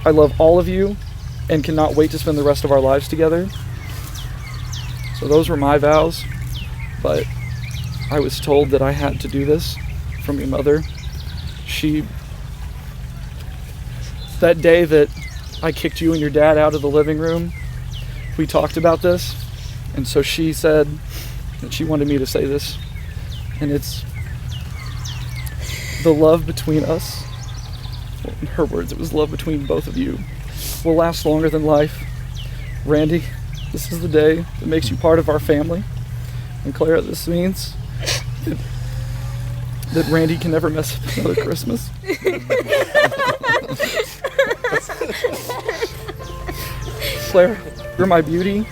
I love all of you and cannot wait to spend the rest of our lives together. So those were my vows, but I was told that I had to do this from your mother. That day that I kicked you and your dad out of the living room, we talked about this, and so she said that she wanted me to say this, and it's the love between us, well, in her words, it was love between both of you, will last longer than life. Randy, this is the day that makes you part of our family, and Clara, this means that Randy can never mess up another Christmas. Clara, you're my beauty,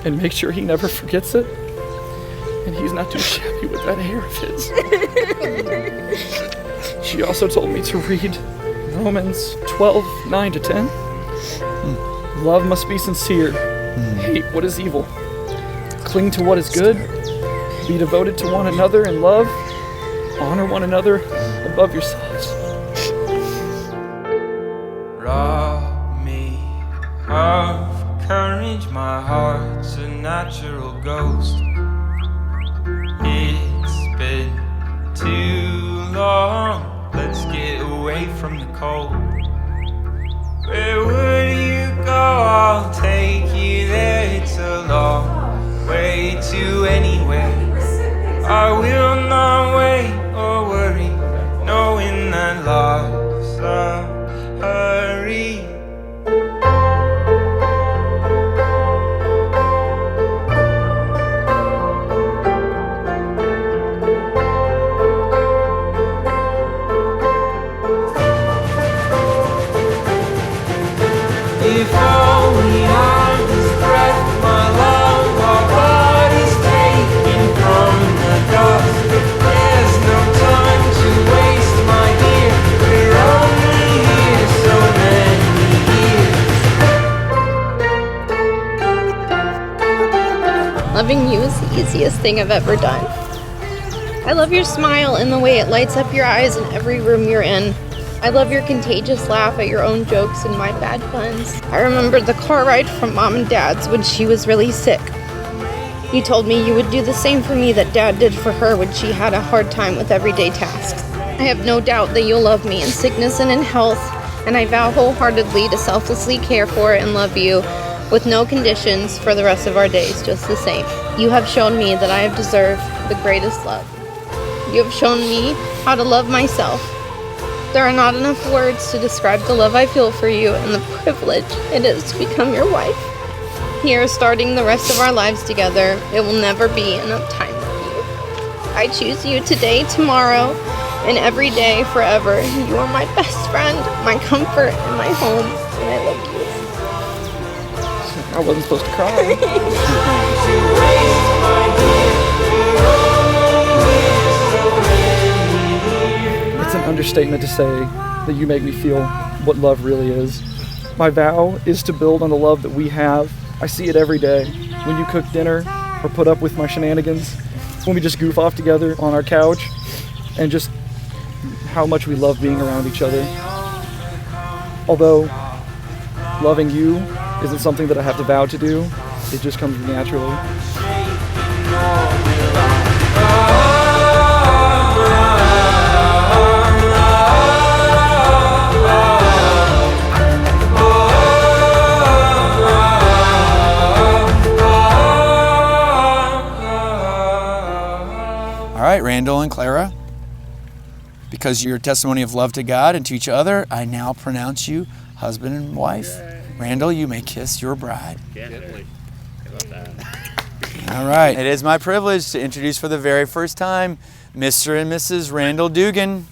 and make sure he never forgets it. And he's not too shabby with that hair of his. She also told me to read Romans 12:9-10. Love must be sincere. Hate what is evil. Cling to what is good. Be devoted to one another in love. Honor one another above yourselves. Rob me of courage, my heart's a natural ghost. It's been too long, let's get away from the cold. Where would you go? I'll take you there, it's a long way to anywhere. I will not wait or worry, knowing that love's a hurry. If only I was breath, my love, our bodies taken from the dust. There's no time to waste, my dear. We're only here so many years. Loving you is the easiest thing I've ever done. I love your smile and the way it lights up your eyes in every room you're in. I love your contagious laugh at your own jokes and my bad puns. I remember the car ride from Mom and Dad's when she was really sick. You told me you would do the same for me that Dad did for her when she had a hard time with everyday tasks. I have no doubt that you'll love me in sickness and in health, and I vow wholeheartedly to selflessly care for and love you with no conditions for the rest of our days just the same. You have shown me that I have deserved the greatest love. You have shown me how to love myself. There are not enough words to describe the love I feel for you and the privilege it is to become your wife. Here, starting the rest of our lives together, it will never be enough time with you. I choose you today, tomorrow, and every day, forever. You are my best friend, my comfort, and my home, and I love you. I wasn't supposed to cry. It's an understatement to say that you make me feel what love really is. My vow is to build on the love that we have. I see it every day. When you cook dinner or put up with my shenanigans, when we just goof off together on our couch, and just how much we love being around each other. Although loving you isn't something that I have to vow to do, it just comes naturally. All right, Randall and Clara, because your testimony of love to God and to each other, I now pronounce you husband and wife. Randall, you may kiss your bride. Gently. How about that? All right. It is my privilege to introduce for the very first time Mr. and Mrs. Randall Dougan.